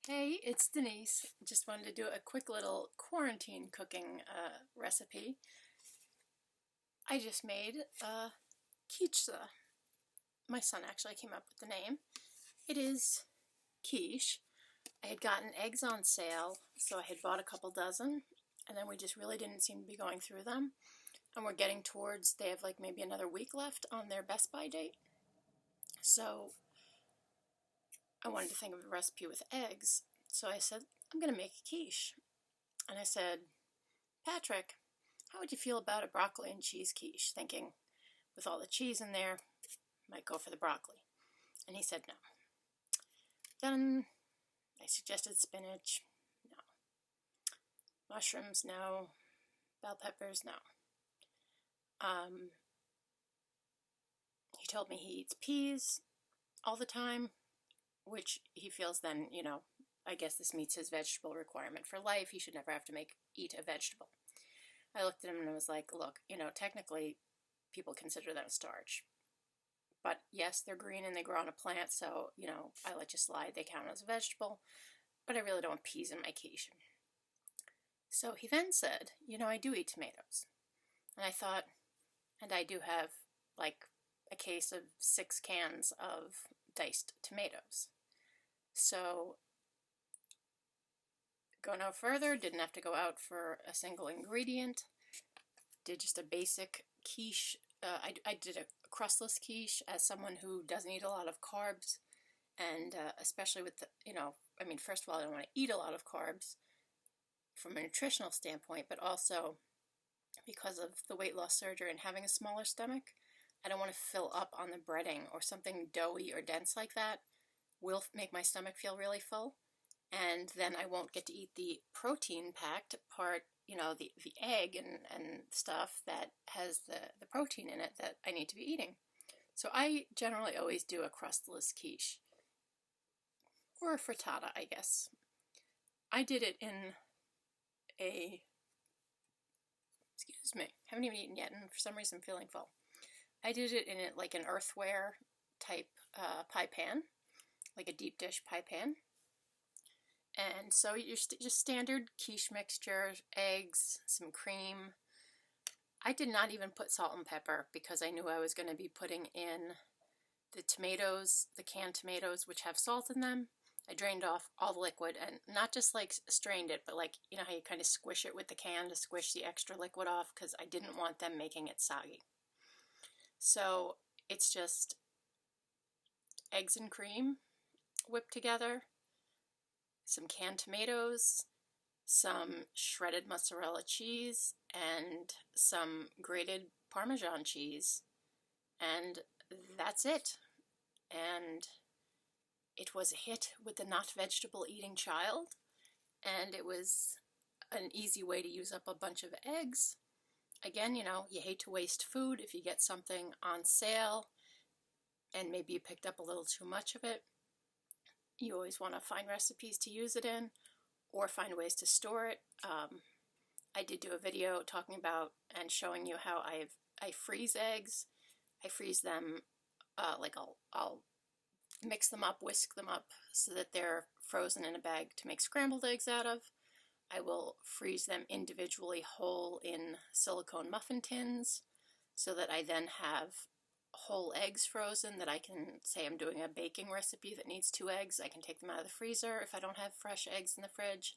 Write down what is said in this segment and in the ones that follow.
Hey, it's Denise. Just wanted to do a quick little quarantine cooking recipe. I just made quiche. My son actually came up with the name. It is quiche. I had gotten eggs on sale, so I had bought a couple dozen, and then we just really didn't seem to be going through them. And we're getting towards, they have like maybe another week left on their Best By date. So I wanted to think of a recipe with eggs. So I said, I'm going to make a quiche. And I said, Patrick, how would you feel about a broccoli and cheese quiche? Thinking, with all the cheese in there, might go for the broccoli. And he said no. Then I suggested spinach. No. Mushrooms, no. Bell peppers, no. He told me he eats peas all the time, which he feels then, I guess this meets his vegetable requirement for life. He should never have to eat a vegetable. I looked at him and I was like, look, technically people consider them starch. But yes, they're green and they grow on a plant, so, I let you slide. They count as a vegetable, but I really don't want peas in my quiche. So he then said, I do eat tomatoes. And I thought, and I do have like a case of 6 cans of diced tomatoes. So go no further, didn't have to go out for a single ingredient. Did just a basic quiche. I did a crustless quiche as someone who doesn't eat a lot of carbs, and especially with first of all, I don't want to eat a lot of carbs from a nutritional standpoint, but also because of the weight loss surgery and having a smaller stomach, I don't want to fill up on the breading, or something doughy or dense like that will make my stomach feel really full, and then I won't get to eat the protein-packed part, the egg and stuff that has the protein in it that I need to be eating. So I generally always do a crustless quiche, or a frittata, I guess. I did it in excuse me, haven't even eaten yet, and for some reason I'm feeling full. I did it in like an earthware type pie pan, like a deep dish pie pan. And so you're just standard quiche mixture, eggs, some cream. I did not even put salt and pepper because I knew I was going to be putting in the tomatoes, the canned tomatoes, which have salt in them. I drained off all the liquid, and not just like strained it, but like, how you kind of squish it with the can to squish the extra liquid off, because I didn't want them making it soggy. So it's just eggs and cream whipped together, some canned tomatoes, some shredded mozzarella cheese, and some grated Parmesan cheese. And that's it. And it was a hit with the not vegetable eating child. And it was an easy way to use up a bunch of eggs. Again, you hate to waste food. If you get something on sale and maybe you picked up a little too much of it, you always want to find recipes to use it in, or find ways to store it. I did do a video talking about and showing you how I freeze eggs. I freeze them, I'll mix them up, whisk them up so that they're frozen in a bag to make scrambled eggs out of. I will freeze them individually whole in silicone muffin tins, so that I then have whole eggs frozen that I can say I'm doing a baking recipe that needs 2 eggs. I can take them out of the freezer if I don't have fresh eggs in the fridge.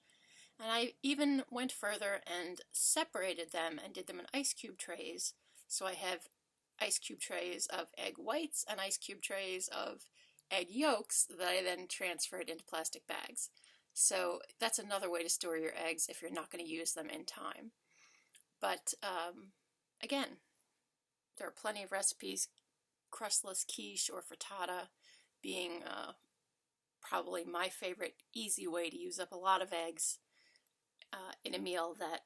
And I even went further and separated them and did them in ice cube trays. So I have ice cube trays of egg whites and ice cube trays of egg yolks that I then transferred into plastic bags. So that's another way to store your eggs if you're not going to use them in time. But again, there are plenty of recipes, crustless quiche or frittata being probably my favorite easy way to use up a lot of eggs in a meal that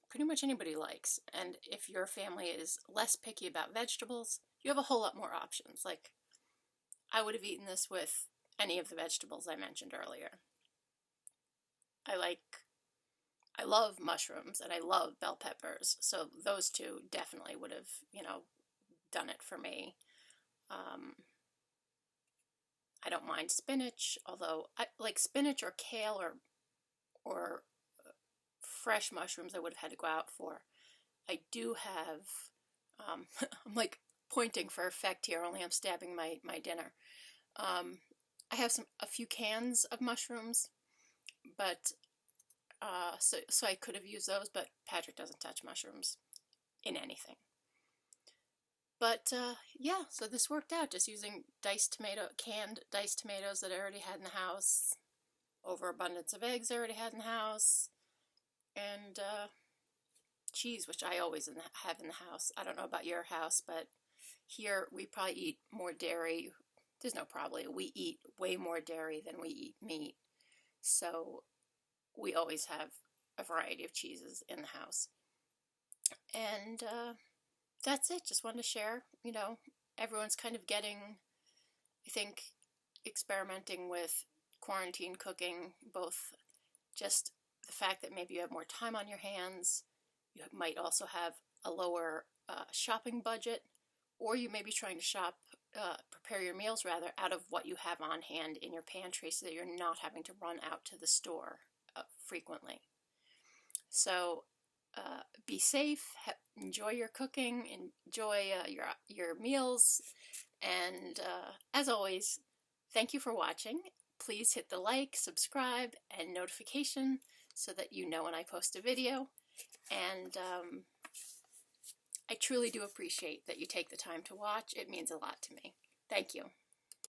pretty much anybody likes. And if your family is less picky about vegetables, you have a whole lot more options. Like, I would have eaten this with any of the vegetables I mentioned earlier. I love mushrooms and I love bell peppers, so those two definitely would have, done it for me. I don't mind spinach, although I like spinach or kale or fresh mushrooms I would have had to go out for. I do have, I'm like pointing for effect here, only I'm stabbing my dinner. I have a few cans of mushrooms, but so I could have used those, but Patrick doesn't touch mushrooms in anything. But yeah, so this worked out, just using canned diced tomatoes that I already had in the house, overabundance of eggs I already had in the house, and cheese, which I always have in the house. I don't know about your house, but here we probably eat more dairy. There's no probably. We eat way more dairy than we eat meat. So we always have a variety of cheeses in the house. And that's it. Just wanted to share. Everyone's kind of getting, I think, experimenting with quarantine cooking, both just the fact that maybe you have more time on your hands. You might also have a lower shopping budget, or you may be trying to prepare your meals rather, out of what you have on hand in your pantry so that you're not having to run out to the store frequently. So be safe, enjoy your cooking, enjoy your meals, and as always, thank you for watching. Please hit the like, subscribe, and notification so that you know when I post a video. And I truly do appreciate that you take the time to watch. It means a lot to me. Thank you.